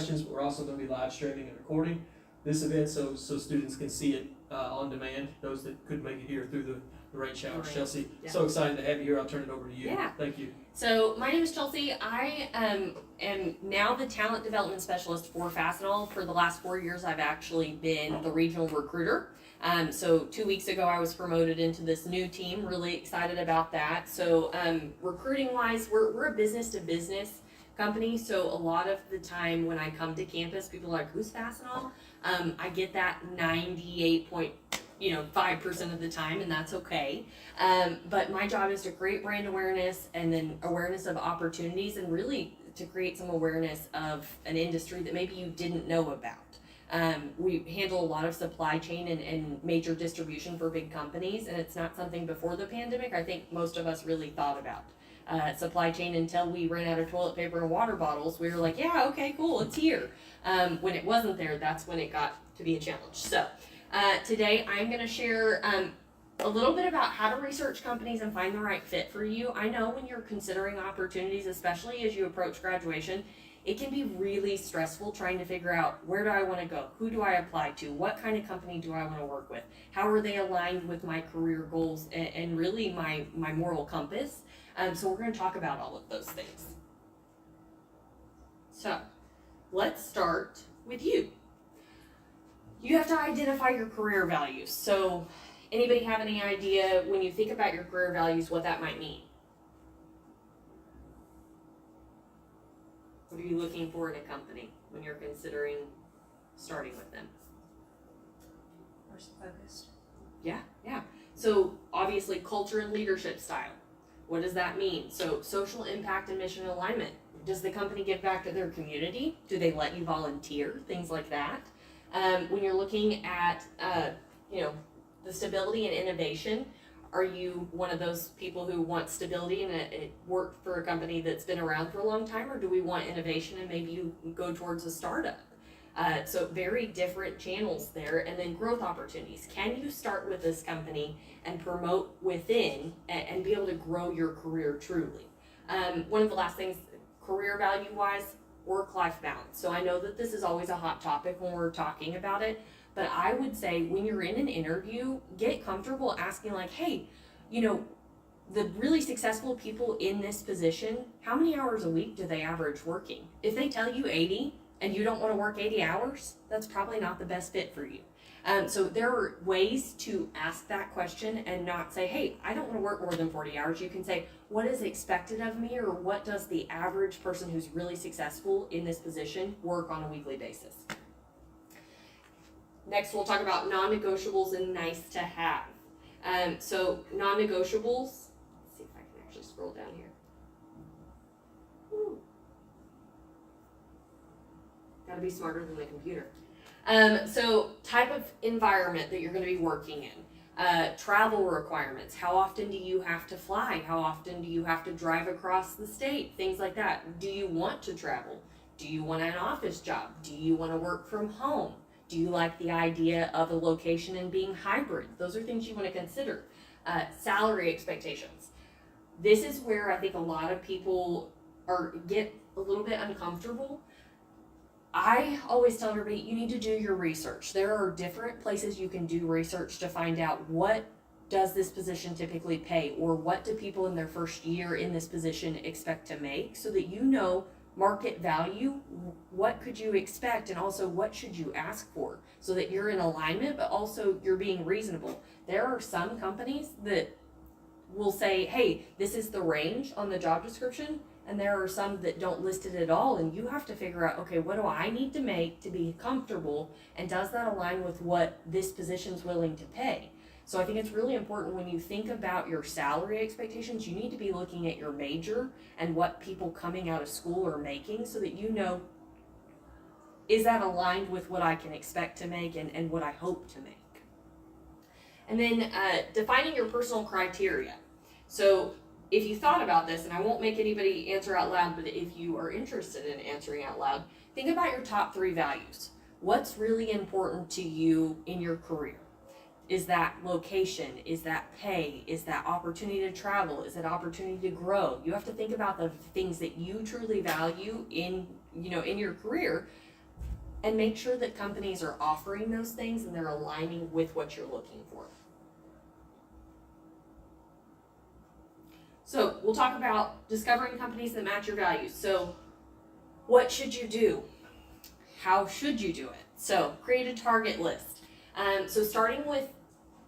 questions, but we're also going to be live streaming and recording this event so students can see it on demand, those that couldn't make it here through the rain showers. Right. Chelsea, Yeah. so excited to have you here. I'll turn it over to you. Yeah. Thank you. So my name is Chelsea. I am now the talent development specialist for Fastenal. For the last 4 years, I've actually been the regional recruiter. So 2 weeks ago, I was promoted into this new team. Really excited about that. So recruiting wise, we're a business to business company. So a lot of the time when I come to campus, people are like, "Who's Fastenal?" I get that 98.5% of the time, and that's okay. But my job is to create brand awareness and then awareness of opportunities, and really to create some awareness of an industry that maybe you didn't know about. We handle a lot of supply chain and major distribution for big companies, and it's not something before the pandemic I think most of us really thought about. Supply chain until we ran out of toilet paper and water bottles. We were like, yeah, okay, cool, it's here. When it wasn't there, that's when it got to be a challenge. So today I'm going to share a little bit about how to research companies and find the right fit for you. I know when you're considering opportunities, especially as you approach graduation, it can be really stressful trying to figure out, where do I want to go? Who do I apply to? What kind of company do I want to work with? How are they aligned with my career goals and really my moral compass? So we're going to talk about all of those things. So let's start with you. You have to identify your career values. So anybody have any idea when you think about your career values what that might mean? What are you looking for in a company when you're considering starting with them? Person focused. Yeah. So obviously culture and leadership style. What does that mean? So social impact and mission alignment. Does the company give back to their community? Do they let you volunteer? Things like that. When you're looking at the stability and innovation, are you one of those people who want stability and it work for a company that's been around for a long time, or do we want innovation and maybe you go towards a startup? So very different channels there. And then growth opportunities. Can you start with this company and promote within and be able to grow your career truly? One of the last things, career value wise, work-life balance. So I know that this is always a hot topic when we're talking about it, but I would say when you're in an interview, get comfortable asking like, hey, the really successful people in this position, how many hours a week do they average working? If they tell you 80 and you don't want to work 80 hours, that's probably not the best fit for you. So there are ways to ask that question and not say, hey, I don't want to work more than 40 hours. You can say, what is expected of me, or what does the average person who's really successful in this position work on a weekly basis? Next, we'll talk about non-negotiables and nice to have. So non-negotiables, let's see if I can actually scroll down here. Gotta be smarter than the computer. So type of environment that you're going to be working in, travel requirements. How often do you have to fly? How often do you have to drive across the state? Things like that. Do you want to travel? Do you want an office job? Do you want to work from home? Do you like the idea of a location and being hybrid? Those are things you want to consider. Salary expectations. This is where I think a lot of people get a little bit uncomfortable. I always tell everybody, you need to do your research. There are different places you can do research to find out what does this position typically pay, or what do people in their first year in this position expect to make, so that you know market value, what could you expect, and also what should you ask for, so that you're in alignment, but also you're being reasonable. There are some companies that will say, hey, this is the range on the job description, and there are some that don't list it at all, and you have to figure out, okay, what do I need to make to be comfortable, and does that align with what this position's willing to pay? So I think it's really important when you think about your salary expectations, you need to be looking at your major and what people coming out of school are making, so that you know, is that aligned with what I can expect to make and what I hope to make? And then defining your personal criteria. So if you thought about this, and I won't make anybody answer out loud, but if you are interested in answering out loud, think about your top 3 values. What's really important to you in your career? Is that location? Is that pay? Is that opportunity to travel? Is it opportunity to grow? You have to think about the things that you truly value in your career. and make sure that companies are offering those things and they're aligning with what you're looking for. So we'll talk about discovering companies that match your values. So what should you do? How should you do it? So create a target list. So starting with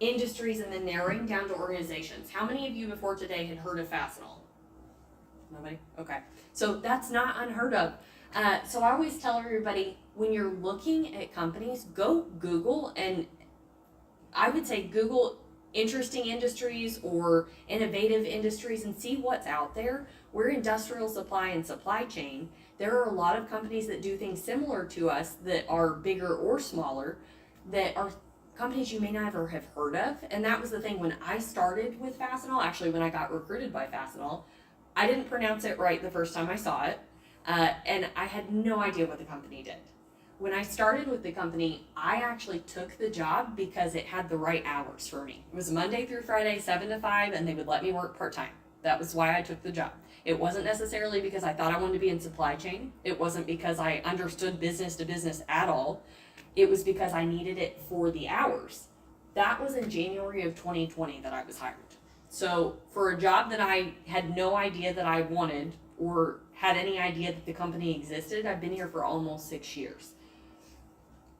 industries and then narrowing down to organizations. How many of you before today had heard of Fastenal? Nobody? Okay. So that's not unheard of. So I always tell everybody, when you're looking at companies, go Google, and I would say Google interesting industries or innovative industries and see what's out there. We're industrial supply and supply chain. There are a lot of companies that do things similar to us that are bigger or smaller, that are companies you may never have heard of. And that was the thing when I started with Fastenal, actually when I got recruited by Fastenal, I didn't pronounce it right the first time I saw it, and I had no idea what the company did. When I started with the company, I actually took the job because it had the right hours for me. It was Monday through Friday, 7 to 5, and they would let me work part-time. That was why I took the job. It wasn't necessarily because I thought I wanted to be in supply chain. It wasn't because I understood business to business at all. It was because I needed it for the hours. That was in January of 2020 that I was hired. So for a job that I had no idea that I wanted or had any idea that the company existed, I've been here for almost 6 years.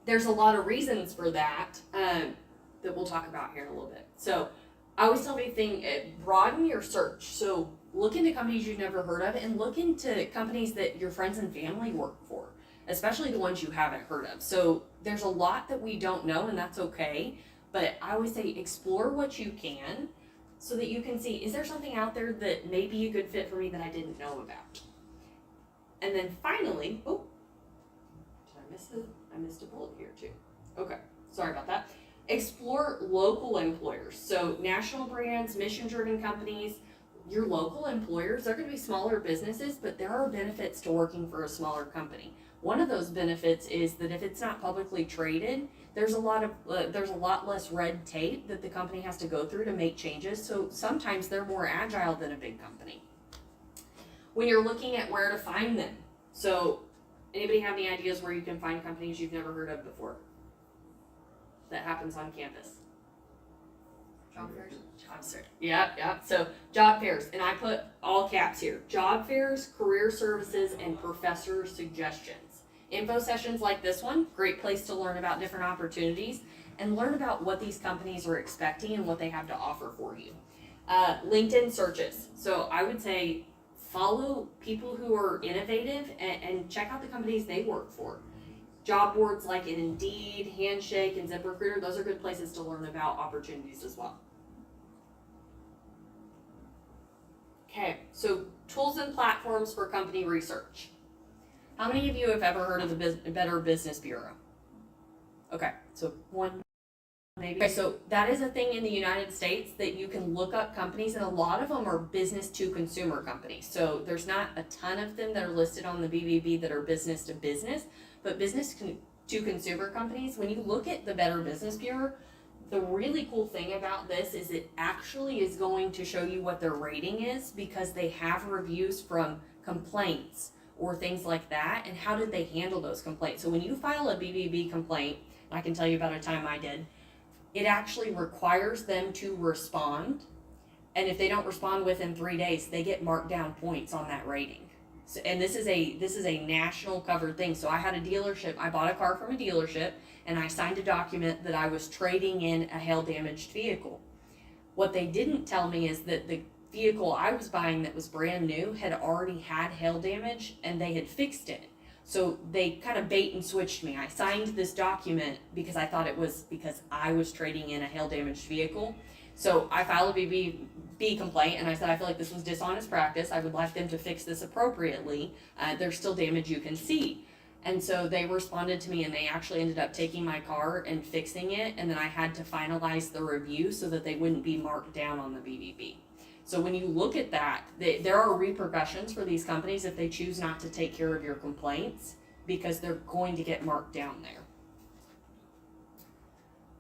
There's a lot of reasons for that that we'll talk about here in a little bit. So I always tell everything, broaden your search. So look into companies you've never heard of and look into companies that your friends and family work for, especially the ones you haven't heard of. So there's a lot that we don't know, and that's okay. But I always say explore what you can so that you can see, is there something out there that may be a good fit for me that I didn't know about? And then finally, oh, did I missed a bullet here too. Okay, sorry about that. Explore local employers. So national brands, mission-driven companies, your local employers, they're going to be smaller businesses, but there are benefits to working for a smaller company. One of those benefits is that if it's not publicly traded, there's a lot less red tape that the company has to go through to make changes. So sometimes they're more agile than a big company. When you're looking at where to find them, so anybody have any ideas where you can find companies you've never heard of before? That happens on campus. Job fairs. Job fairs. Yeah. So job fairs, and I put all caps here. Job fairs, career services, and professor suggestions. Info sessions like this one, great place to learn about different opportunities and learn about what these companies are expecting and what they have to offer for you. LinkedIn searches. So I would say follow people who are innovative and check out the companies they work for. Job boards like Indeed, Handshake, and ZipRecruiter, those are good places to learn about opportunities as well. Okay, so tools and platforms for company research. How many of you have ever heard of the Better Business Bureau? Okay, so one maybe. Okay, so that is a thing in the United States that you can look up companies, and a lot of them are business to consumer companies. So there's not a ton of them that are listed on the BBB that are business to business, but business to consumer companies. When you look at the Better Business Bureau, the really cool thing about this is it actually is going to show you what their rating is because they have reviews from complaints or things like that, and how did they handle those complaints. So when you file a BBB complaint, and I can tell you about a time I did, it actually requires them to respond, and if they don't respond within 3 days, they get marked down points on that rating. So, and this is a national covered thing. So I had a dealership, I bought a car from a dealership, and I signed a document that I was trading in a hail damaged vehicle. What they didn't tell me is that the vehicle I was buying that was brand new had already had hail damage and they had fixed it. So they kind of bait and switched me. I signed this document because I thought it was because I was trading in a hail damaged vehicle. So I filed a BBB complaint and I said, I feel like this was dishonest practice. I would like them to fix this appropriately. There's still damage you can see. And so they responded to me and they actually ended up taking my car and fixing it. And then I had to finalize the review so that they wouldn't be marked down on the BBB. So when you look at that, there are repercussions for these companies if they choose not to take care of your complaints because they're going to get marked down there.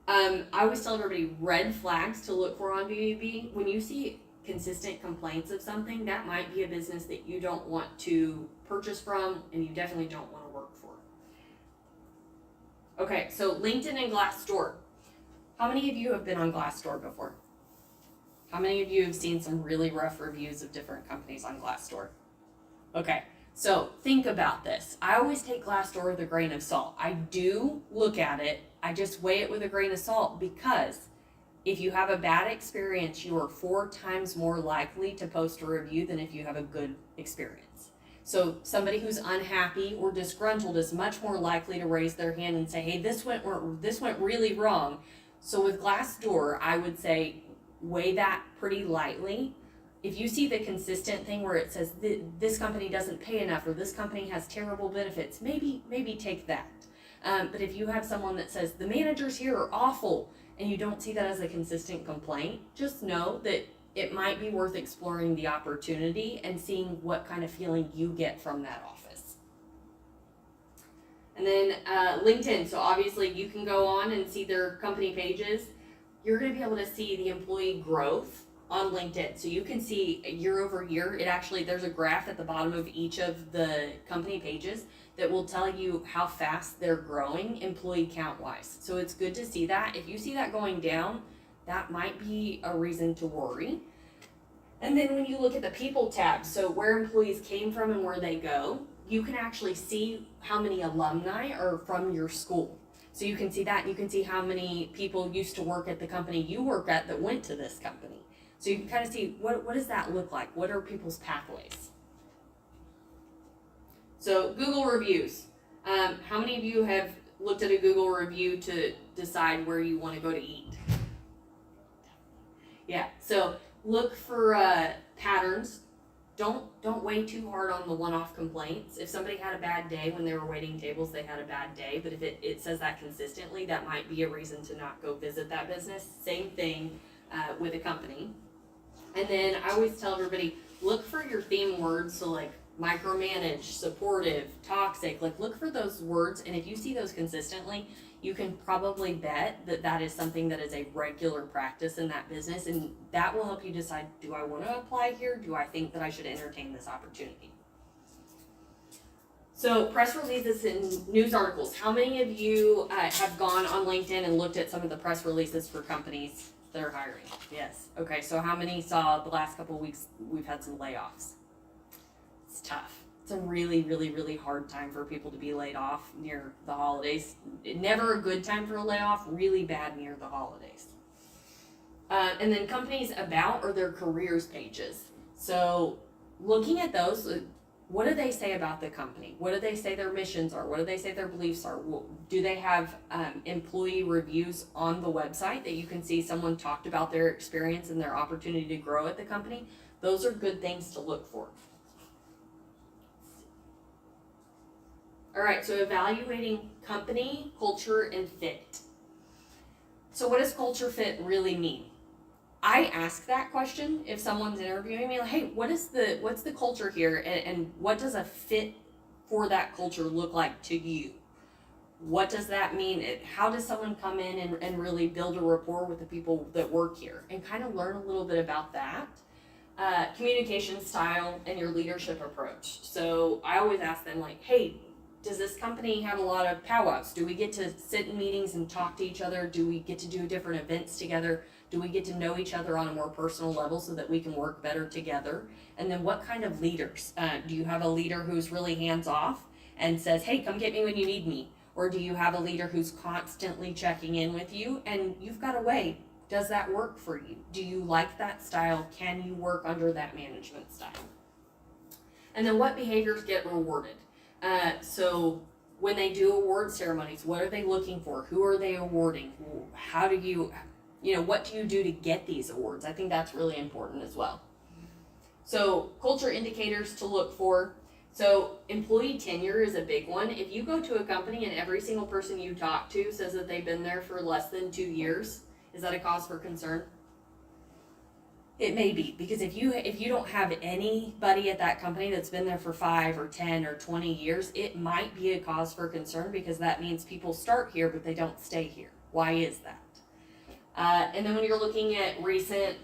I always tell everybody red flags to look for on BBB. When you see consistent complaints of something, that might be a business that you don't want to purchase from and you definitely don't want to work for. Okay, so LinkedIn and Glassdoor. How many of you have been on Glassdoor before? How many of you have seen some really rough reviews of different companies on Glassdoor? Okay, so think about this. I always take Glassdoor with a grain of salt. I do look at it, I just weigh it with a grain of salt because if you have a bad experience, you are 4 times more likely to post a review than if you have a good experience. So somebody who's unhappy or disgruntled is much more likely to raise their hand and say, hey, this went really wrong. So with Glassdoor, I would say weigh that pretty lightly. If you see the consistent thing where it says this company doesn't pay enough or this company has terrible benefits, maybe take that. But if you have someone that says the managers here are awful and you don't see that as a consistent complaint, just know that it might be worth exploring the opportunity and seeing what kind of feeling you get from that office. And then LinkedIn, so obviously you can go on and see their company pages. You're going to be able to see the employee growth on LinkedIn. So you can see year over year, there's a graph at the bottom of each of the company pages that will tell you how fast they're growing employee count wise. So it's good to see that. If you see that going down, that might be a reason to worry. And then when you look at the people tab, so where employees came from and where they go, you can actually see how many alumni are from your school. So you can see that, and you can see how many people used to work at the company you work at that went to this company. So you can kind of see what does that look like? What are people's pathways? So Google reviews. How many of you have looked at a Google review to decide where you want to go to eat? Yeah, so look for patterns. Don't weigh too hard on the one-off complaints. If somebody had a bad day when they were waiting tables, they had a bad day. But if it says that consistently, that might be a reason to not go visit that business. Same thing with a company. And then I always tell everybody, look for your theme words. So like micromanage, supportive, toxic, like look for those words. And if you see those consistently, you can probably bet that is something that is a regular practice in that business. And that will help you decide, do I want to apply here? Do I think that I should entertain this opportunity? So press releases and news articles. How many of you have gone on LinkedIn and looked at some of the press releases for companies that are hiring? Yes. Okay, so how many saw the last couple of weeks we've had some layoffs? It's tough. It's a really, really, really hard time for people to be laid off near the holidays. Never a good time for a layoff, really bad near the holidays. And then companies about or their careers pages. So looking at those, what do they say about the company? What do they say their missions are? What do they say their beliefs are? Do they have employee reviews on the website that you can see someone talked about their experience and their opportunity to grow at the company? Those are good things to look for. All right, so evaluating company, culture, and fit. So what does culture fit really mean? I ask that question if someone's interviewing me, like, hey, what's the culture here, and what does a fit for that culture look like to you? What does that mean? How does someone come in and really build a rapport with the people that work here? And kind of learn a little bit about that. Communication style and your leadership approach. So I always ask them, like, hey, does this company have a lot of powwows? Do we get to sit in meetings and talk to each other? Do we get to do different events together? Do we get to know each other on a more personal level so that we can work better together? And then what kind of leaders? Do you have a leader who's really hands-off and says, hey, come get me when you need me? Or do you have a leader who's constantly checking in with you and you've got to weigh, does that work for you? Do you like that style? Can you work under that management style? And then what behaviors get rewarded? So when they do award ceremonies, what are they looking for? Who are they awarding? How do you what do you do to get these awards? I think that's really important as well. So culture indicators to look for. So employee tenure is a big one. If you go to a company and every single person you talk to says that they've been there for less than 2 years, is that a cause for concern? It may be, because if you don't have anybody at that company that's been there for 5 or 10 or 20 years, it might be a cause for concern, because that means people start here but they don't stay here. Why is that? And then when you're looking at recent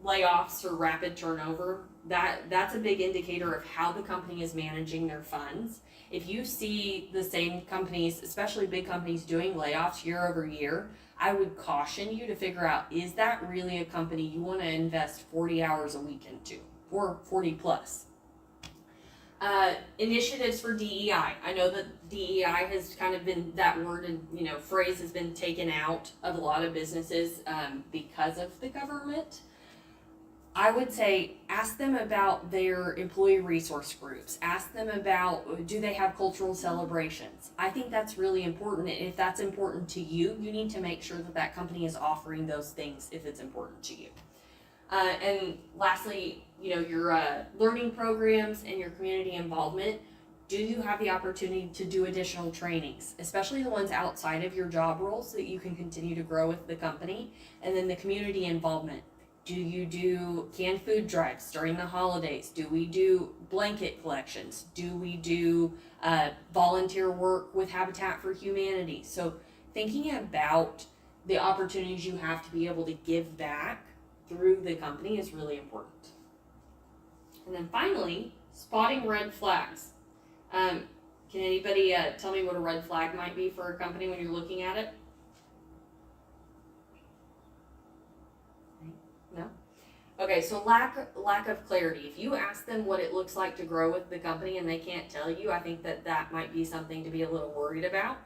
layoffs or rapid turnover, that's a big indicator of how the company is managing their funds. If you see the same companies, especially big companies, doing layoffs year over year, I would caution you to figure out, is that really a company you want to invest 40 hours a week into, or 40 plus? Initiatives for DEI. I know that DEI has kind of been, that word and phrase has been taken out of a lot of businesses because of the government. I would say ask them about their employee resource groups. Ask them about, do they have cultural celebrations? I think that's really important. And if that's important to you, you need to make sure that that company is offering those things if it's important to you. And lastly, your learning programs and your community involvement. Do you have the opportunity to do additional trainings, especially the ones outside of your job role, so that you can continue to grow with the company? And then the community involvement. Do you do canned food drives during the holidays? Do we do blanket collections? Do we do volunteer work with Habitat for Humanity? So thinking about the opportunities you have to be able to give back through the company is really important. And then finally, spotting red flags. Can anybody tell me what a red flag might be for a company when you're looking at it? No? Okay, so lack of clarity. If you ask them what it looks like to grow with the company and they can't tell you, I think that might be something to be a little worried about.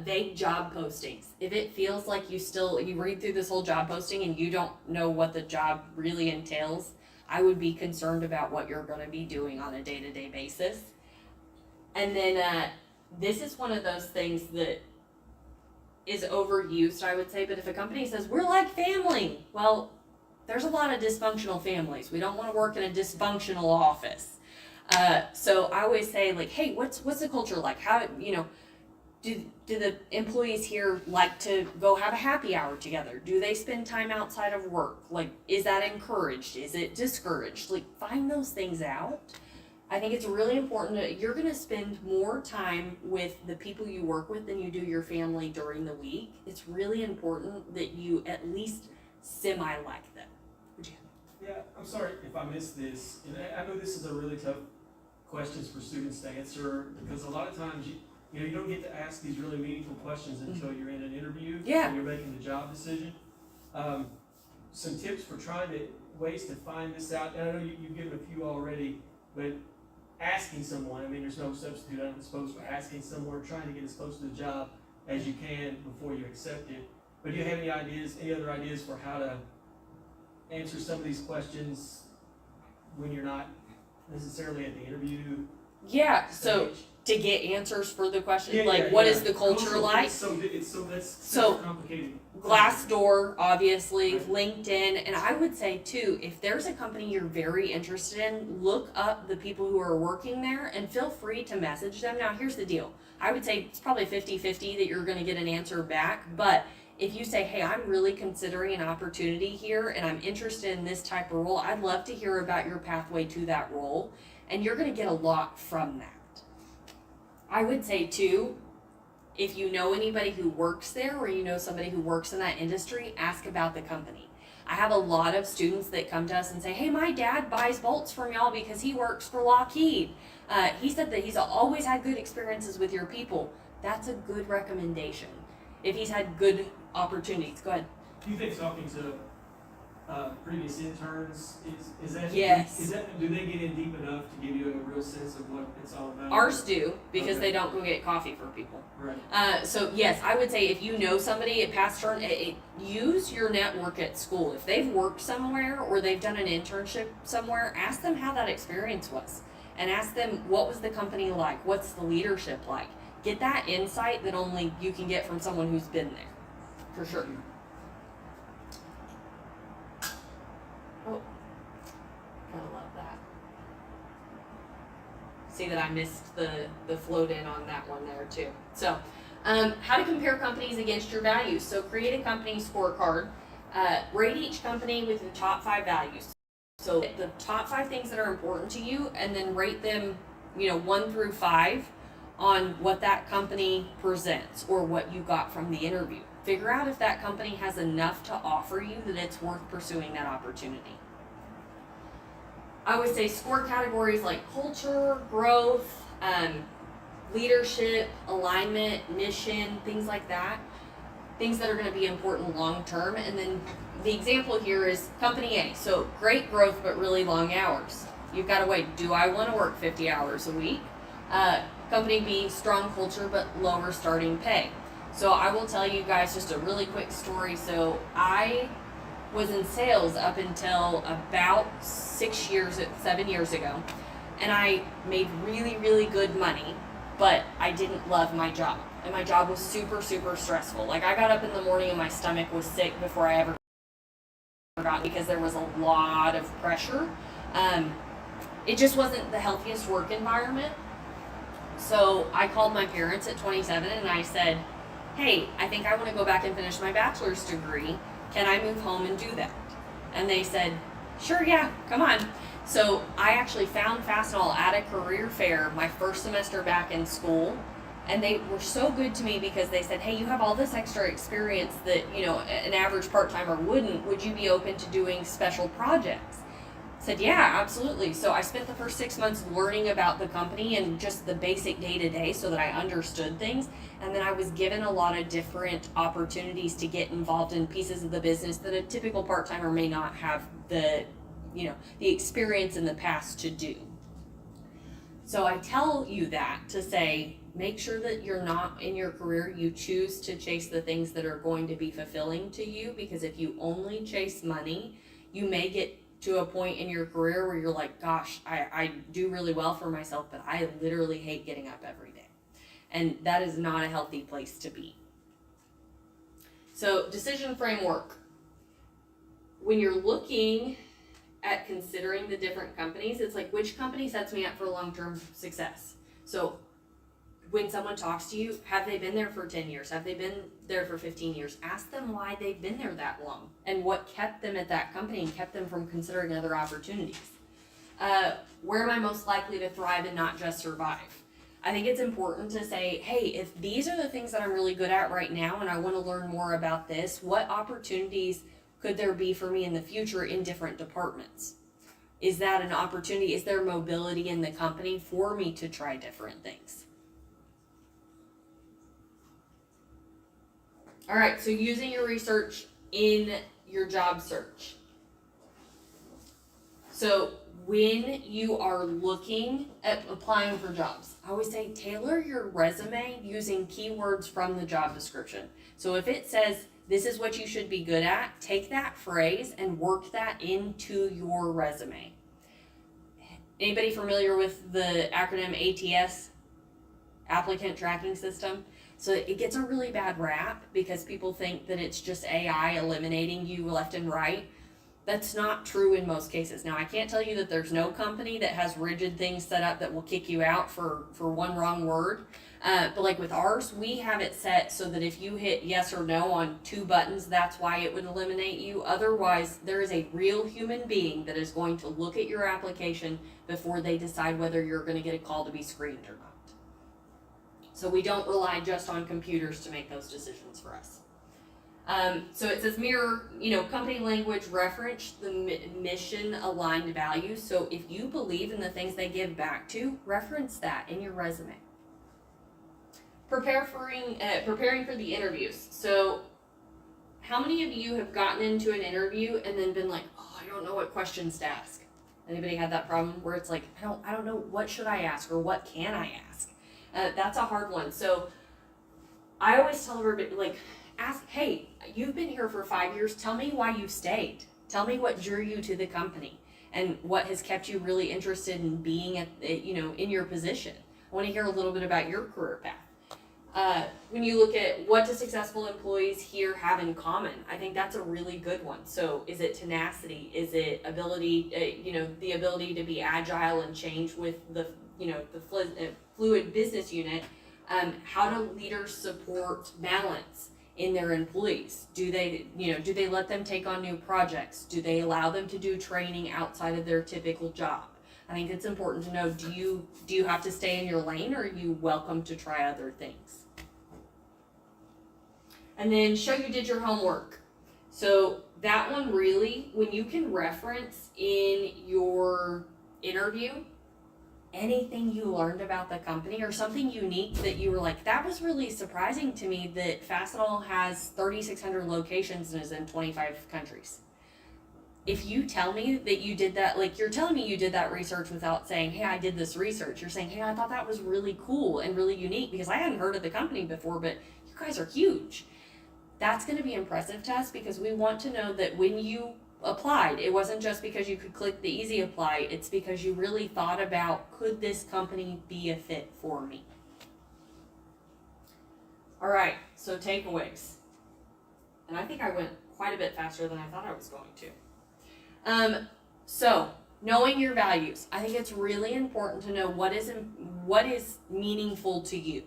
Vague job postings. If it feels like you read through this whole job posting and you don't know what the job really entails, I would be concerned about what you're going to be doing on a day-to-day basis. And then this is one of those things that is overused, I would say, but if a company says, we're like family, well, there's a lot of dysfunctional families. We don't want to work in a dysfunctional office. So I always say, like, hey, what's the culture like? How, do the employees here like to go have a happy hour together? Do they spend time outside of work? Like, is that encouraged? Is it discouraged? Like, find those things out. I think it's really important that you're going to spend more time with the people you work with than you do your family during the week. It's really important that you at least semi-like them. Yeah, I'm sorry if I missed this, and I know this is a really tough questions for students to answer, because a lot of times you don't get to ask these really meaningful questions until you're in an interview. Yeah. And you're making the job decision. Some tips for ways to find this out, and I know you've given a few already, but asking someone, I mean, there's no substitute, I suppose, for asking someone, trying to get as close to the job as you can before you accept it. But do you have any other ideas for how to answer some of these questions when you're not necessarily at the interview Yeah, so stage? to get answers for the question, Yeah, what yeah. is the culture like? That's So, complicated. Glassdoor, obviously, Right. LinkedIn, and I would say too, if there's a company you're very interested in, look up the people who are working there and feel free to message them. Now, here's the deal. I would say it's probably 50-50 that you're going to get an answer back, but if you say, hey, I'm really considering an opportunity here and I'm interested in this type of role, I'd love to hear about your pathway to that role, and you're going to get a lot from that. I would say too, if you know anybody who works there or you know somebody who works in that industry, ask about the company. I have a lot of students that come to us and say, hey, my dad buys bolts from y'all because he works for Lockheed. He said that he's always had good experiences with your people. That's a good recommendation. If he's had good opportunities. Go ahead. Do you think talking to previous interns is that? Yes. Do they get in deep enough to give you a real sense of what it's all about? Ours do, because Okay. they don't go get coffee for people. Right. So yes, I would say if you know somebody at past turn, use your network at school. If they've worked somewhere or they've done an internship somewhere, ask them how that experience was, and ask them what was the company like, what's the leadership like. Get that insight that only you can get from someone who's been there, for sure. Oh, gotta love that. See that I missed the float in on that one there too. So, how to compare companies against your values. So create a company scorecard. Rate each company with your top 5 values. So the top 5 things that are important to you, and then rate them, 1 through 5 on what that company presents or what you got from the interview. figure out if that company has enough to offer you that it's worth pursuing that opportunity. I would say score categories like culture, growth, leadership, alignment, mission, things like that. Things that are going to be important long term. And then the example here is company A. So great growth, but really long hours. You've got to weigh, do I want to work 50 hours a week? Company B, strong culture, but lower starting pay. So I will tell you guys just a really quick story. So I was in sales up until about 7 years ago. And I made really, really good money, but I didn't love my job. And my job was super, super stressful. Like I got up in the morning and my stomach was sick before I ever got, because there was a lot of pressure. It just wasn't the healthiest work environment. So I called my parents at 27 and I said, hey, I think I want to go back and finish my bachelor's degree. Can I move home and do that? And they said, sure, yeah, come on. So I actually found Fastenal at a career fair my first semester back in school. And they were so good to me because they said, hey, you have all this extra experience that, an average part-timer wouldn't. Would you be open to doing special projects? I said, yeah, absolutely. So I spent the first 6 months learning about the company and just the basic day-to-day so that I understood things. And then I was given a lot of different opportunities to get involved in pieces of the business that a typical part-timer may not have the experience in the past to do. So I tell you that to say, make sure that you're not in your career, you choose to chase the things that are going to be fulfilling to you, because if you only chase money, you may get to a point in your career where you're like, gosh, I do really well for myself, but I literally hate getting up every day. And that is not a healthy place to be. So decision framework. When you're looking at considering the different companies, it's like, which company sets me up for long-term success? So when someone talks to you, have they been there for 10 years? Have they been there for 15 years? Ask them why they've been there that long and what kept them at that company and kept them from considering other opportunities. Where am I most likely to thrive and not just survive? I think it's important to say, hey, if these are the things that I'm really good at right now and I want to learn more about this, what opportunities could there be for me in the future in different departments? Is that an opportunity? Is there mobility in the company for me to try different things? All right, so using your research in your job search. So when you are looking at applying for jobs, I always say tailor your resume using keywords from the job description. So if it says this is what you should be good at, take that phrase and work that into your resume. Anybody familiar with the acronym ATS, Applicant Tracking System? So it gets a really bad rap because people think that it's just AI eliminating you left and right. That's not true in most cases. Now, I can't tell you that there's no company that has rigid things set up that will kick you out for one wrong word. But like with ours, we have it set so that if you hit yes or no on 2 buttons, that's why it would eliminate you. Otherwise, there is a real human being that is going to look at your application before they decide whether you're going to get a call to be screened or not. So we don't rely just on computers to make those decisions for us. So it says mirror, company language, reference the mission aligned values. So if you believe in the things they give back to, reference that in your resume. Preparing for the interviews. So how many of you have gotten into an interview and then been like, oh, I don't know what questions to ask? Anybody had that problem where it's like, I don't know, what should I ask or what can I ask? That's a hard one. So I always tell everybody, ask, hey, you've been here for 5 years. Tell me why you stayed. Tell me what drew you to the company and what has kept you really interested in being in your position. I want to hear a little bit about your career path. When you look at what do successful employees here have in common, I think that's a really good one. So is it tenacity? Is it ability, the ability to be agile and change with the fluid business unit? How do leaders support balance in their employees? Do they let them take on new projects? Do they allow them to do training outside of their typical job? I think it's important to know, do you have to stay in your lane, or are you welcome to try other things? And then show you did your homework. So that one really, when you can reference in your interview anything you learned about the company or something unique that you were like, that was really surprising to me that Fastenal has 3,600 locations and is in 25 countries. If you tell me that you did that, like you're telling me you did that research without saying, hey, I did this research. You're saying, hey, I thought that was really cool and really unique because I hadn't heard of the company before, but you guys are huge. That's going to be impressive to us because we want to know that when you applied, it wasn't just because you could click the easy apply, it's because you really thought about, could this company be a fit for me? All right, so takeaways. And I think I went quite a bit faster than I thought I was going to. So knowing your values. I think it's really important to know what is meaningful to you.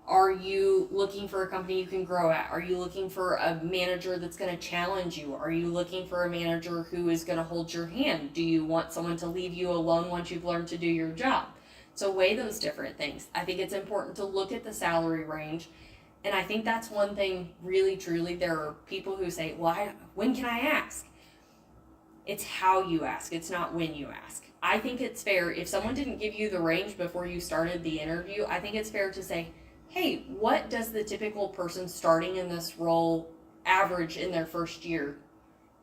Are you looking for a company you can grow at? Are you looking for a manager that's going to challenge you? Are you looking for a manager who is going to hold your hand? Do you want someone to leave you alone once you've learned to do your job? So weigh those different things. I think it's important to look at the salary range. And I think that's one thing, really, truly, there are people who say, well, when can I ask? It's how you ask. It's not when you ask. I think it's fair. If someone didn't give you the range before you started the interview, I think it's fair to say, hey, what does the typical person starting in this role average in their first year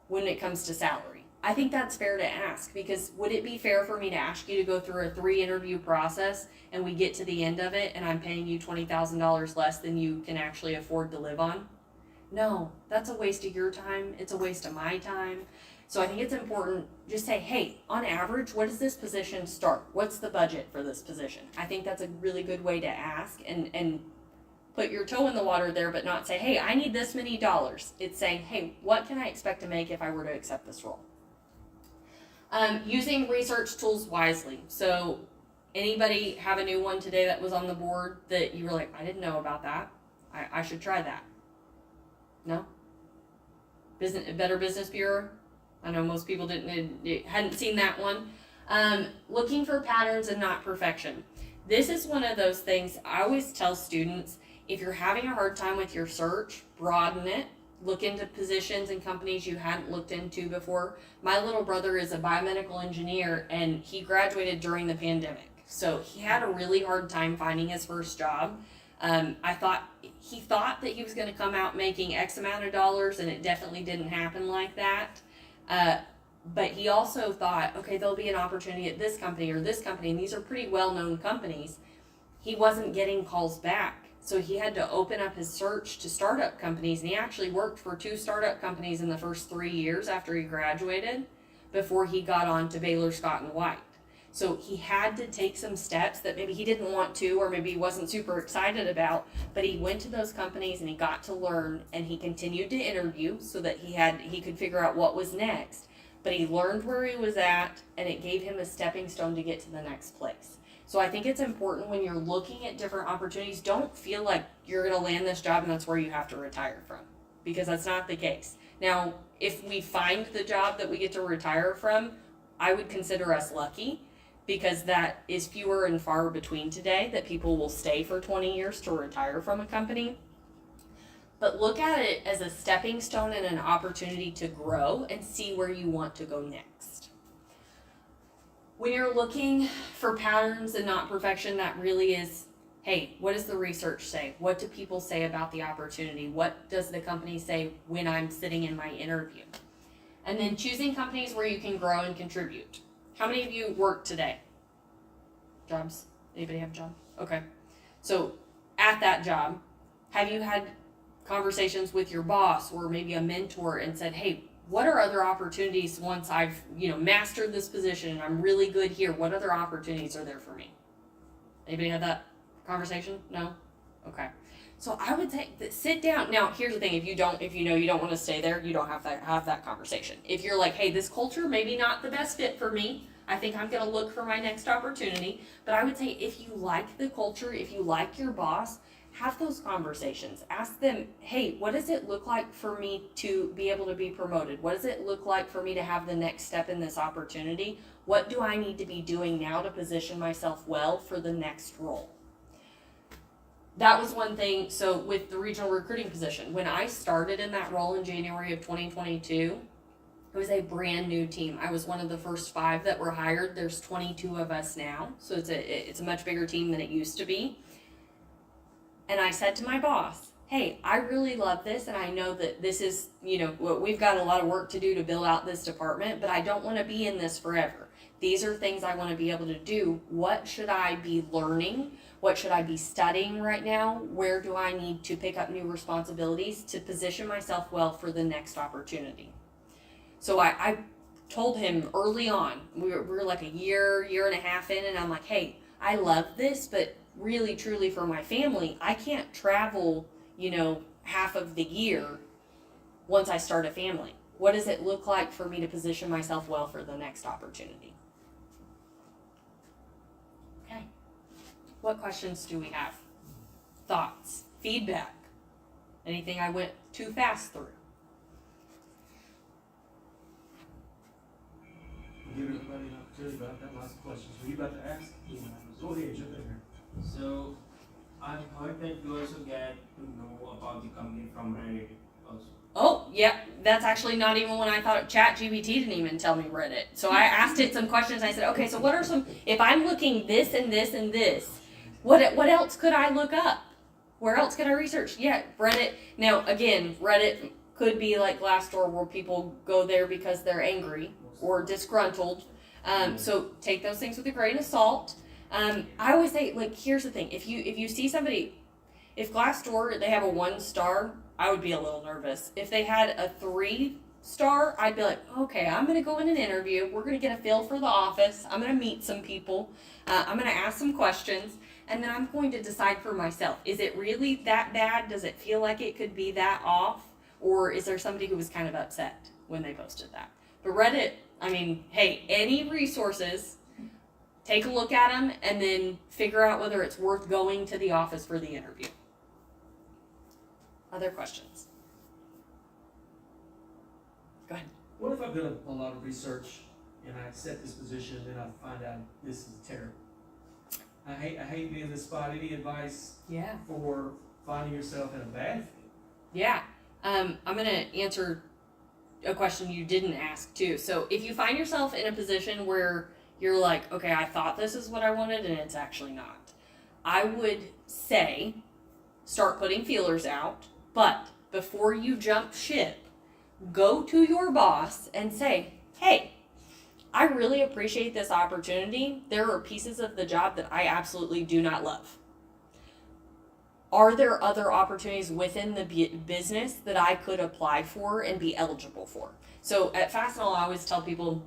when it comes to salary? I think that's fair to ask, because would it be fair for me to ask you to go through a 3-interview process and we get to the end of it and I'm paying you $20,000 less than you can actually afford to live on? No, that's a waste of your time. It's a waste of my time. So I think it's important, just say, hey, on average, what does this position start? What's the budget for this position? I think that's a really good way to ask and put your toe in the water there, but not say, hey, I need this many dollars. It's saying, hey, what can I expect to make if I were to accept this role? Using research tools wisely. So anybody have a new one today that was on the board that you were like, I didn't know about that. I should try that. No? Better Business Bureau? I know most people hadn't seen that one. Looking for patterns and not perfection. This is one of those things I always tell students, if you're having a hard time with your search, broaden it. Look into positions and companies you hadn't looked into before. My little brother is a biomedical engineer and he graduated during the pandemic. So he had a really hard time finding his first job. He thought that he was going to come out making X amount of dollars, and it definitely didn't happen like that. But he also thought, okay, there'll be an opportunity at this company or this company, and these are pretty well-known companies. He wasn't getting calls back. So he had to open up his search to startup companies, and he actually worked for 2 startup companies in the first 3 years after he graduated before he got on to Baylor Scott & White. So he had to take some steps that maybe he didn't want to, or maybe he wasn't super excited about, but he went to those companies and he got to learn, and he continued to interview so that he could figure out what was next. But he learned where he was at, and it gave him a stepping stone to get to the next place. So I think it's important when you're looking at different opportunities, don't feel like you're going to land this job and that's where you have to retire from, because that's not the case. Now, if we find the job that we get to retire from, I would consider us lucky, because that is fewer and far between today that people will stay for 20 years to retire from a company. But look at it as a stepping stone and an opportunity to grow and see where you want to go next. When you're looking for patterns and not perfection, that really is, hey, what does the research say? What do people say about the opportunity? What does the company say when I'm sitting in my interview? And then choosing companies where you can grow and contribute. How many of you work today? Jobs? Anybody have a job? Okay. So at that job, have you had conversations with your boss or maybe a mentor and said, hey, what are other opportunities once I've, mastered this position and I'm really good here? What other opportunities are there for me? Anybody had that conversation? No? Okay. So I would say that sit down. Now, here's the thing. If you know you don't want to stay there, you don't have that conversation. If you're like, hey, this culture maybe not the best fit for me, I think I'm going to look for my next opportunity. But I would say if you like the culture, if you like your boss, have those conversations. Ask them, hey, what does it look like for me to be able to be promoted? What does it look like for me to have the next step in this opportunity? What do I need to be doing now to position myself well for the next role? that was one thing. So with the regional recruiting position, when I started in that role in January of 2022, it was a brand new team. I was one of the first 5 that were hired. There's 22 of us now, so it's a much bigger team than it used to be. And I said to my boss, hey, I really love this, and I know that this is, we've got a lot of work to do to build out this department, but I don't want to be in this forever. These are things I want to be able to do. What should I be learning? What should I be studying right now? Where do I need to pick up new responsibilities to position myself well for the next opportunity? So I told him early on, we were like a year and a half in, and I'm like, hey, I love this, but really, truly for my family, I can't travel, half of the year once I start a family. What does it look like for me to position myself well for the next opportunity? Okay. What questions do we have? Thoughts? Feedback? Anything I went too fast through? Give everybody an opportunity, but I've got lots of questions. Were you about to ask? Go ahead, jump in here. So, I've heard that you also get to know about the company from Reddit also. Oh, yeah, that's actually not even when I thought ChatGPT didn't even tell me Reddit. So I asked it some questions. I said, okay, so what are some, if I'm looking this and this and this, what else could I look up? Where else can I research? Yeah, Reddit. Now, again, Reddit could be like Glassdoor where people go there because they're angry or disgruntled. So take those things with a grain of salt. I always say, like, here's the thing. If you see somebody, if Glassdoor, they have a 1 star, I would be a little nervous. If they had a 3 star, I'd be like, okay, I'm going to go in an interview. We're going to get a feel for the office. I'm going to meet some people. I'm going to ask some questions. And then I'm going to decide for myself. Is it really that bad? Does it feel like it could be that off? Or is there somebody who was kind of upset when they posted that? But Reddit, I mean, hey, any resources, take a look at them and then figure out whether it's worth going to the office for the interview. Other questions? Go ahead. What if I've done a lot of research and I accept this position and then I find out this is terrible? I hate being in this spot. Any advice Yeah. for finding yourself in a bad fit? Yeah. I'm going to answer a question you didn't ask too. So if you find yourself in a position where you're like, okay, I thought this is what I wanted and it's actually not, I would say start putting feelers out, but before you jump ship, go to your boss and say, hey, I really appreciate this opportunity. There are pieces of the job that I absolutely do not love. Are there other opportunities within the business that I could apply for and be eligible for? So at Fastenal, I always tell people,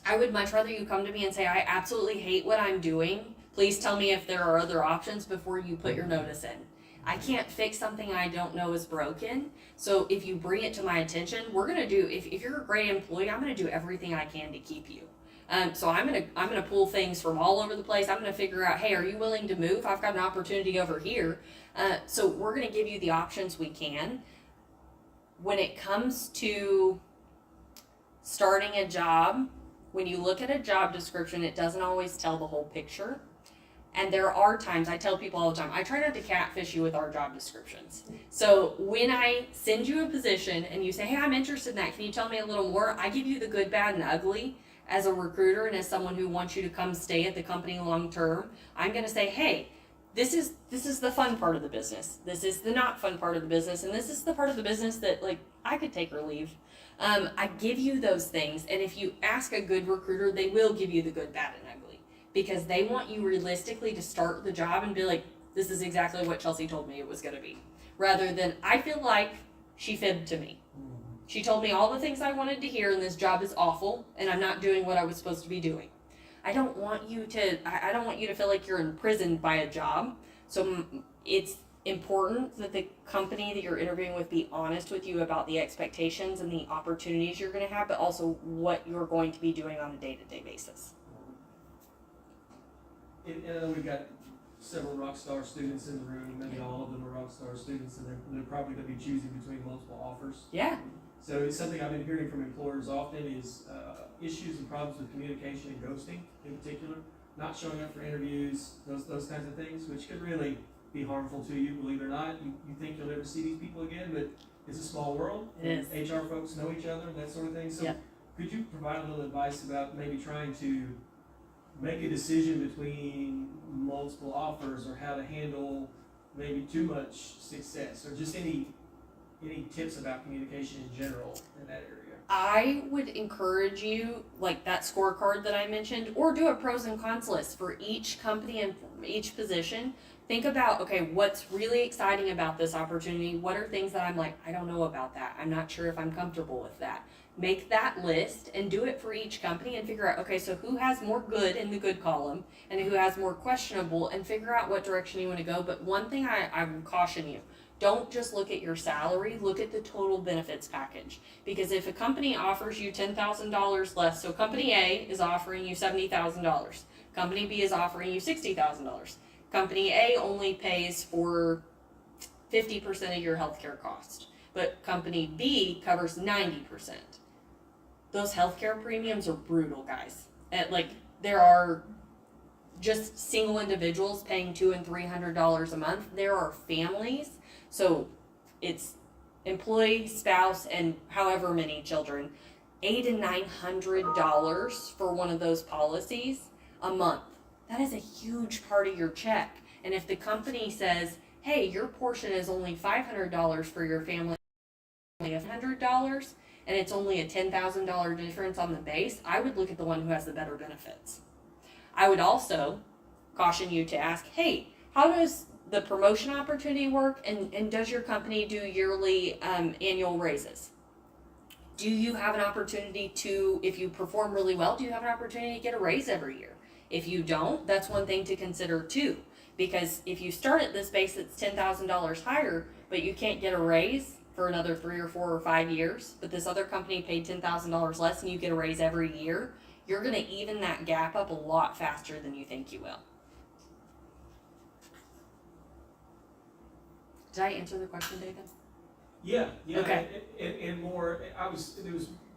I would much rather you come to me and say, I absolutely hate what I'm doing. Please tell me if there are other options before you put your notice in. I can't fix something I don't know is broken. So if you bring it to my attention, we're going to do, if you're a great employee, I'm going to do everything I can to keep you. So I'm gonna pull things from all over the place. I'm gonna figure out, hey, are you willing to move? I've got an opportunity over here. So we're gonna give you the options we can. When it comes to starting a job, when you look at a job description, it doesn't always tell the whole picture. And there are times, I tell people all the time, I try not to catfish you with our job descriptions. So when I send you a position and you say, hey, I'm interested in that, can you tell me a little more? I give you the good, bad, and ugly. As a recruiter and as someone who wants you to come stay at the company long term, I'm going to say, hey, this is the fun part of the business. This is the not fun part of the business. And this is the part of the business that, like, I could take or leave. I give you those things. And if you ask a good recruiter, they will give you the good, bad, and ugly. Because they want you realistically to start the job and be like, this is exactly what Chelsea told me it was going to be. Rather than, I feel like she fibbed to me. She told me all the things I wanted to hear, and this job is awful, and I'm not doing what I was supposed to be doing. I don't want you to feel like you're imprisoned by a job. So it's important that the company that you're interviewing with be honest with you about the expectations and the opportunities you're going to have, but also what you're going to be doing on a day-to-day basis. And we've got several Rockstar students in the room. Maybe all of them are Rockstar students, and they're probably going to be choosing between multiple offers. Yeah. So it's something I've been hearing from employers often is issues and problems with communication and ghosting in particular, not showing up for interviews, those kinds of things, which could really be harmful to you, believe it or not. You think you'll never see these people again, but it's a small world. It and HR folks know each other, that sort of thing. So Yeah. could you provide a little advice about maybe trying to make a decision between multiple offers, or how to handle maybe too much success, or just any tips about communication in general in that area? I would encourage you, like that scorecard that I mentioned, or do a pros and cons list for each company and for each position. Think about, okay, what's really exciting about this opportunity? What are things that I'm like, I don't know about that. I'm not sure if I'm comfortable with that. Make that list and do it for each company and figure out, okay, so who has more good in the good column and who has more questionable, and figure out what direction you want to go. But one thing I would caution you, don't just look at your salary, look at the total benefits package. Because if a company offers you $10,000 less, so company A is offering you $70,000, company B is offering you $60,000. Company A only pays for 50% of your healthcare cost, but company B covers 90%. Those healthcare premiums are brutal, guys. There are just single individuals paying $200 and $300 a month. There are families, so it's employee, spouse, and however many children, $800 and $900 for one of those policies a month. That is a huge part of your check. And if the company says, hey, your portion is only $500 for your family, only $100, and it's only a $10,000 difference on the base, I would look at the one who has the better benefits. I would also caution you to ask, hey, how does the promotion opportunity work, and does your company do yearly annual raises? Do you have an opportunity to, if you perform really well, do you have an opportunity to get a raise every year? If you don't, that's one thing to consider too. Because if you start at this base that's $10,000 higher, but you can't get a raise for another 3 or 4 or 5 years, but this other company paid $10,000 less and you get a raise every year, you're going to even that gap up a lot faster than you think you will. Did I answer the question, David? Yeah, Okay. and more,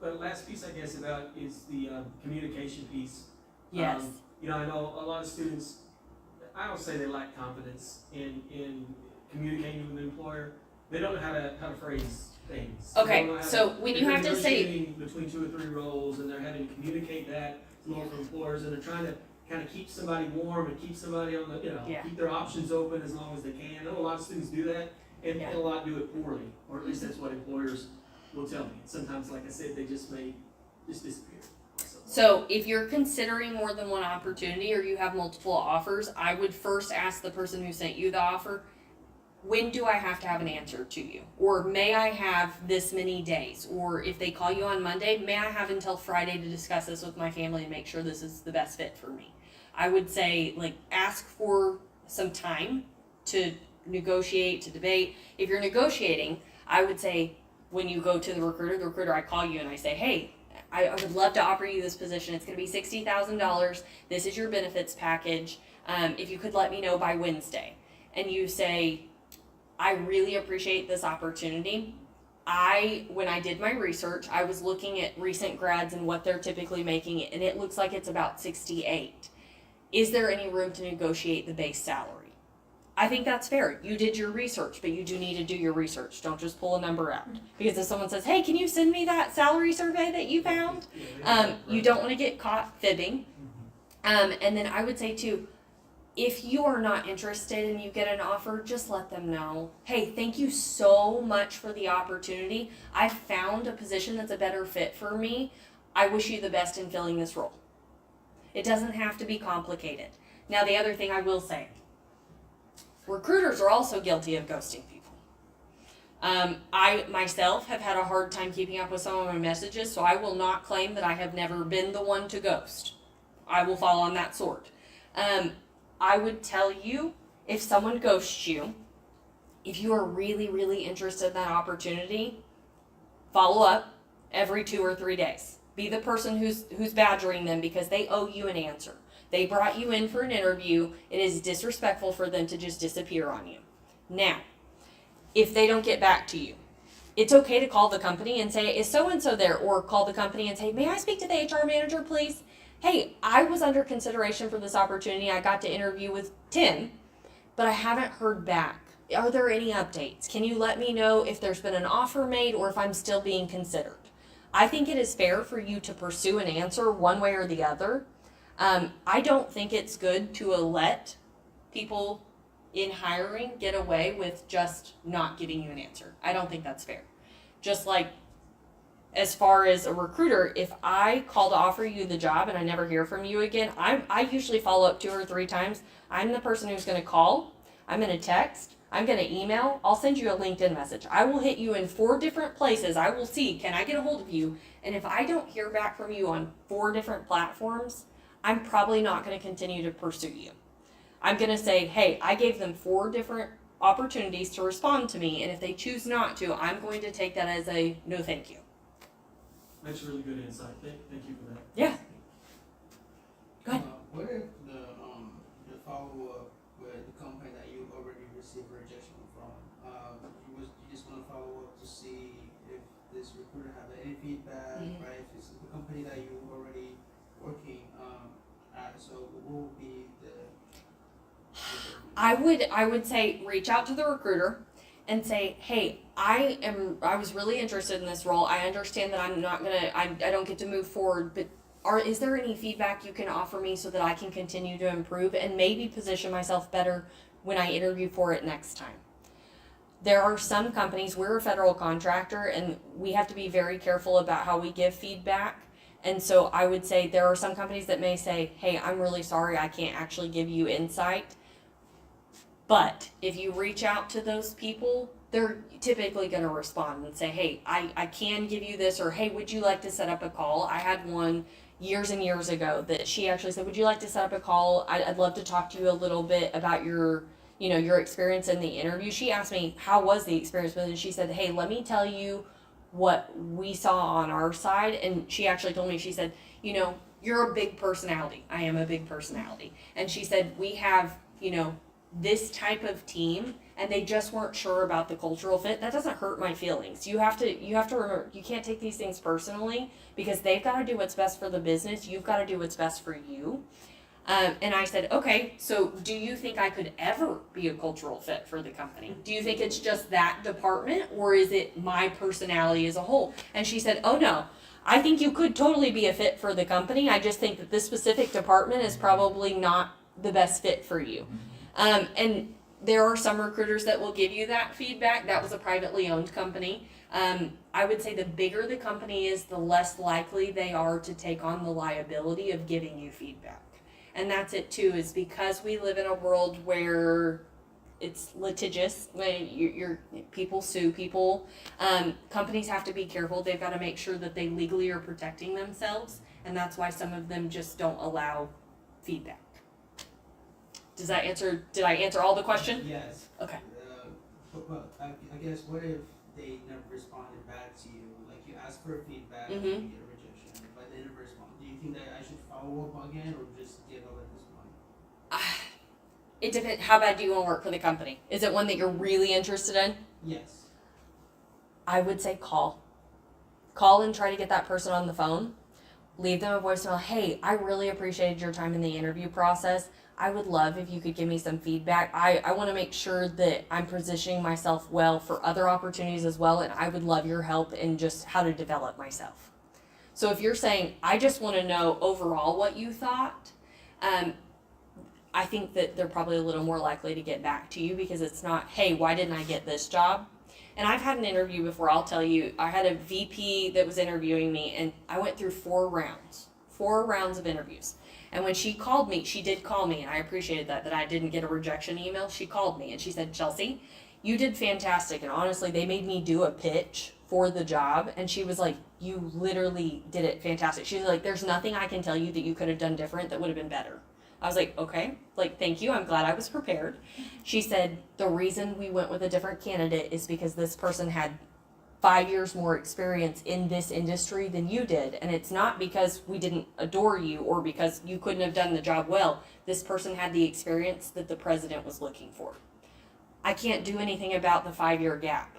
the last piece I guess about is the communication piece. Yes. I know a lot of students, I don't say they lack confidence in communicating with the employer. They don't know how to phrase things. They Okay, don't know how so when you have to say, negotiating between 2 or 3 roles, and they're having to communicate that to multiple employers, and they're trying to kind of keep somebody warm and keep somebody on the, Yeah. keep their options open as long as they can. I know a lot of students do that, and Yeah. a lot do it poorly, or at least that's what employers will tell me. Sometimes, like I said, they just may just disappear. so if you're considering more than one opportunity or you have multiple offers, I would first ask the person who sent you the offer, when do I have to have an answer to you? Or may I have this many days? Or if they call you on Monday, may I have until Friday to discuss this with my family and make sure this is the best fit for me? I would say, ask for some time to negotiate, to debate. If you're negotiating, I would say, when you go to the recruiter, I call you and I say, hey, I would love to offer you this position. It's going to be $60,000. This is your benefits package. If you could let me know by Wednesday. And you say, I really appreciate this opportunity. When I did my research, I was looking at recent grads and what they're typically making, and it looks like it's about 68. Is there any room to negotiate the base salary? I think that's fair. You did your research, but you do need to do your research. Don't just pull a number out. Because if someone says, hey, can you send me that salary survey that you found? You don't want to get caught fibbing. And then I would say too, if you are not interested and you get an offer, just let them know. Hey, thank you so much for the opportunity. I found a position that's a better fit for me. I wish you the best in filling this role. It doesn't have to be complicated. Now, the other thing I will say, recruiters are also guilty of ghosting people. I myself have had a hard time keeping up with some of my messages, so I will not claim that I have never been the one to ghost. I will fall on that sword. I would tell you, if someone ghosts you, if you are really, really interested in that opportunity, follow up every 2 or 3 days. Be the person who's badgering them because they owe you an answer. They brought you in for an interview. It is disrespectful for them to just disappear on you. Now, if they don't get back to you, it's okay to call the company and say, is so-and-so there? Or call the company and say, may I speak to the HR manager, please? Hey, I was under consideration for this opportunity. I got to interview with Tim, but I haven't heard back. Are there any updates? Can you let me know if there's been an offer made or if I'm still being considered? I think it is fair for you to pursue an answer one way or the other. I don't think it's good to let people in hiring get away with just not giving you an answer. I don't think that's fair. Just like as far as a recruiter, if I call to offer you the job and I never hear from you again, I usually follow up 2 or 3 times. I'm the person who's going to call, I'm going to text, I'm going to email, I'll send you a LinkedIn message. I will hit you in 4 different places. I will see, can I get a hold of you? And if I don't hear back from you on 4 different platforms, I'm probably not going to continue to pursue you. I'm going to say, hey, I gave them 4 different opportunities to respond to me, and if they choose not to, I'm going to take that as a no thank you. That's really good insight. Thank you for that. Yeah. Go ahead. What if the follow up with the company that you already received rejection from, you just want to follow up to see if this recruiter have any feedback, right? If it's the company that you already working at, so what would be the I would say reach out to the recruiter and say, hey, I was really interested in this role. I understand that I don't get to move forward, but is there any feedback you can offer me so that I can continue to improve and maybe position myself better when I interview for it next time? There are some companies, we're a federal contractor, and we have to be very careful about how we give feedback. And so I would say there are some companies that may say, hey, I'm really sorry, I can't actually give you insight. But if you reach out to those people, they're typically going to respond and say, hey, I can give you this, or hey, would you like to set up a call? I had one years and years ago that she actually said, would you like to set up a call? I'd love to talk to you a little bit about your experience in the interview. She asked me, how was the experience with it? And she said, hey, let me tell you what we saw on our side. And she actually told me, she said, you're a big personality. I am a big personality. And she said, we have, this type of team, and they just weren't sure about the cultural fit. That doesn't hurt my feelings. You have to remember, you can't take these things personally, because they've got to do what's best for the business. You've got to do what's best for you. And I said, okay, so do you think I could ever be a cultural fit for the company? Do you think it's just that department, or is it my personality as a whole? And she said, oh no, I think you could totally be a fit for the company. I just think that this specific department is probably not the best fit for you. And there are some recruiters that will give you that feedback. That was a privately owned company. I would say the bigger the company is, the less likely they are to take on the liability of giving you feedback. And that's it too, is because we live in a world where it's litigious, when people sue people. Companies have to be careful. They've got to make sure that they legally are protecting themselves. And that's why some of them just don't allow feedback. Did I answer all the question? Yes. Okay. But I guess, what if they never responded back to you? Like, you asked for feedback, Mhm. and you get a rejection, but they never respond. Do you think that I should follow up again, or just give up at this point? It depends. How bad do you want to work for the company? Is it one that you're really interested in? Yes. I would say call. Call and try to get that person on the phone. Leave them a voicemail. Hey, I really appreciated your time in the interview process. I would love if you could give me some feedback. I want to make sure that I'm positioning myself well for other opportunities as well, and I would love your help in just how to develop myself. So if you're saying, I just want to know overall what you thought, I think that they're probably a little more likely to get back to you, because it's not, hey, why didn't I get this job? And I've had an interview before, I'll tell you. I had a VP that was interviewing me, and I went through 4 rounds of interviews. And when she called me, she did call me, and I appreciated that I didn't get a rejection email. She called me, and she said, Chelsea, you did fantastic. And honestly, they made me do a pitch for the job. And she was like, you literally did it fantastic. She was like, there's nothing I can tell you that you could have done different that would have been better. I was like, okay, thank you. I'm glad I was prepared. She said, the reason we went with a different candidate is because this person had 5 years more experience in this industry than you did. And it's not because we didn't adore you or because you couldn't have done the job well. This person had the experience that the president was looking for. I can't do anything about the 5-year gap.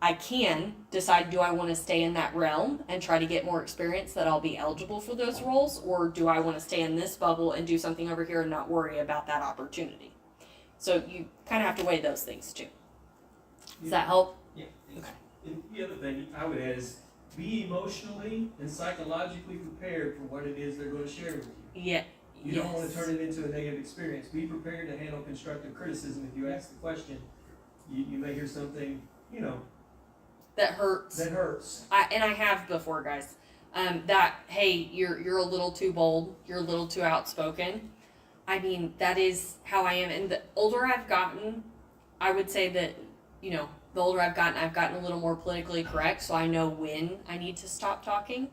I can decide, do I want to stay in that realm and try to get more experience that I'll be eligible for those roles, or do I want to stay in this bubble and do something over here and not worry about that opportunity? So you kind of have to weigh those things too. Does Yeah. that help? Yeah. thanks. Okay. And the other thing I would add is be emotionally and psychologically prepared for what it is they're going to share with you. Yeah. You don't want to turn it into a negative experience. Be prepared to handle constructive criticism. If you ask the question, you may hear something, That hurts. that hurts. And I have before, guys. That hey, you're a little too bold. You're a little too outspoken. I mean, that is how I am. And the older I've gotten, I would say that the older I've gotten a little more politically correct. So I know when I need to stop talking.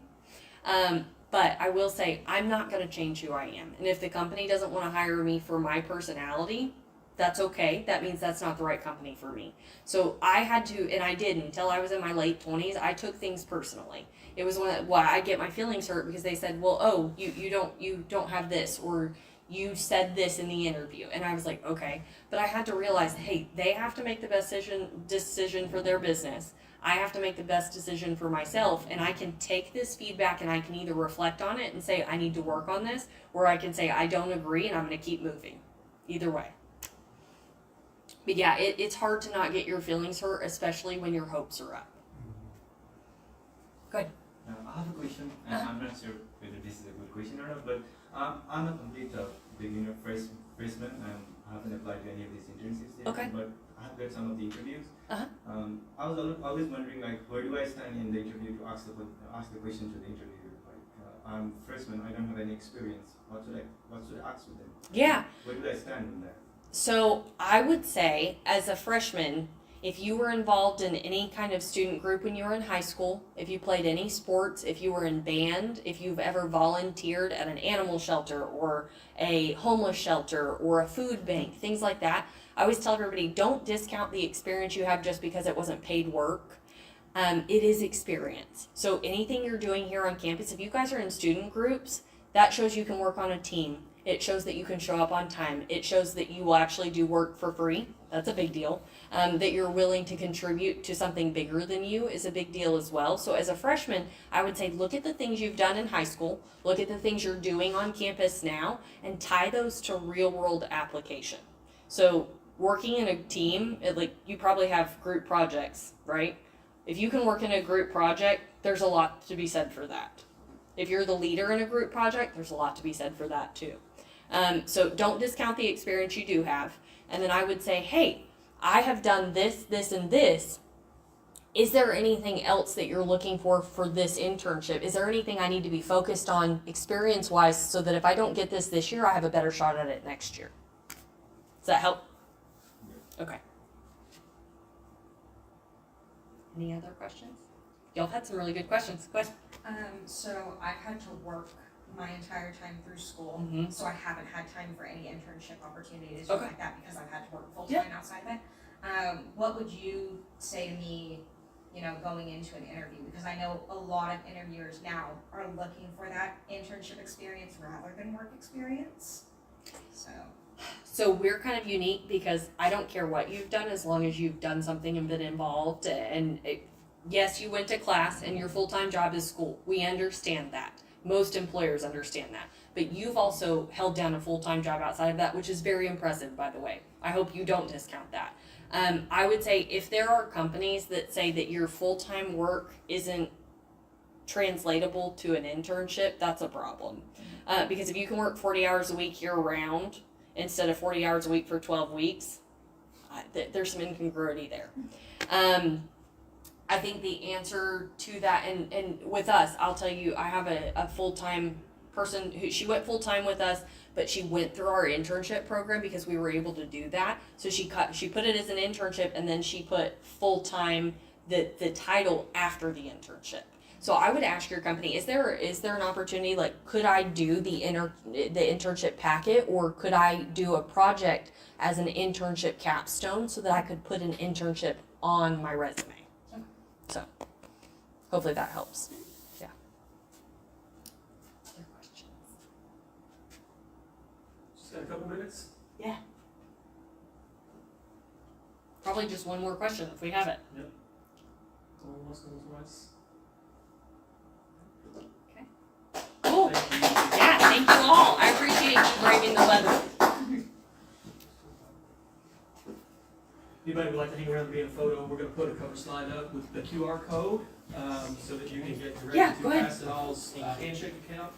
But I will say I'm not going to change who I am. And if the company doesn't want to hire me for my personality, that's okay. That means that's not the right company for me. So I had to, and I did until I was in my late 20s. I took things personally. It was why I get my feelings hurt because they said, "Well, oh, you don't have this," or "You said this in the interview," and I was like, "Okay." But I had to realize, hey, they have to make the best decision for their business. I have to make the best decision for myself, and I can take this feedback and I can either reflect on it and say I need to work on this, or I can say I don't agree and I'm going to keep moving. Either way. But yeah, it's hard to not get your feelings hurt, especially when your hopes are up. I have a question, and I'm not sure whether this is a good question or not, but I'm a complete beginner freshman, and I haven't applied to any of these internships yet. Okay. But I have got some of the interviews. Uh-huh. I was always wondering, like, where do I stand in the interview to ask the question to the interviewer? Like, I'm freshman, I don't have any experience. What should I ask with them? Yeah. Where do I stand in that? So I would say, as a freshman, if you were involved in any kind of student group when you were in high school, if you played any sports, if you were in band, if you've ever volunteered at an animal shelter or a homeless shelter or a food bank, things like that, I always tell everybody, don't discount the experience you have just because it wasn't paid work. It is experience. So anything you're doing here on campus, if you guys are in student groups, that shows you can work on a team. It shows that you can show up on time. It shows that you will actually do work for free. That's a big deal. That you're willing to contribute to something bigger than you is a big deal as well. So as a freshman, I would say look at the things you've done in high school, look at the things you're doing on campus now, and tie those to real world application. So working in a team, you probably have group projects, right? If you can work in a group project, there's a lot to be said for that. If you're the leader in a group project, there's a lot to be said for that too. So don't discount the experience you do have. And then I would say, hey, I have done this, this, and this. Is there anything else that you're looking for this internship? Is there anything I need to be focused on experience-wise so that if I don't get this year, I have a better shot at it next year? Does that help? Okay. Any other questions? Y'all had some really good questions. Go ahead. So I've had to work my entire time through school, Mhm. so I haven't had time for any internship opportunities Okay. like that because I've had to work full time outside of it. What would you say to me, going into an interview? Because I know a lot of interviewers now are looking for that internship experience rather than work experience. So we're kind of unique because I don't care what you've done as long as you've done something and been involved. Yes, you went to class and your full-time job is school. We understand that. Most employers understand that. But you've also held down a full-time job outside of that, which is very impressive, by the way. I hope you don't discount that. I would say if there are companies that say that your full-time work isn't translatable to an internship, that's a problem. Because if you can work 40 hours a week year-round instead of 40 hours a week for 12 weeks, there's some incongruity there. I think the answer to that, and with us, I'll tell you, I have a full-time person who, she went full-time with us, but she went through our internship program because we were able to do that. So she put it as an internship, and then she put full-time, the title after the internship. So I would ask your company, is there an opportunity, could I do the internship packet, or could I do a project as an internship capstone so that I could put an internship on my resume? So, hopefully that helps. Yeah. Other questions? Just got a couple minutes. Probably just one more question if we have it. Going once, going twice. Cool. Thank you. Yeah, thank you all. I appreciate you braving the weather. anybody would like to hang around and be in a photo, we're gonna put a cover slide up with the QR code, so that you can get Yeah, directly go to ahead. Fastenal's handshake account.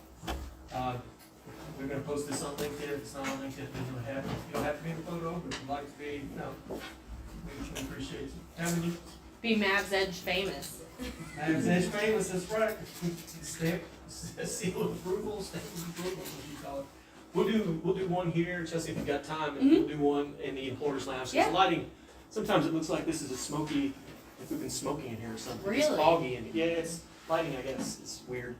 We're gonna post this on LinkedIn, if it's not on LinkedIn, then you don't have to be in the photo, but if you'd like to be, we appreciate you having you. Be Mavs Edge famous. Mavs Edge famous, that's right. Stamp, seal of approval, stamp of approval, what you call it. We'll do one here, Chelsea, if you've got time, and we'll do one in the employer's lounge. 'Cause Yeah. the lighting, sometimes it looks like this is a smoky, if we've been smoking in here or something. It's Really? foggy and, yeah, it's lighting, I guess, it's weird.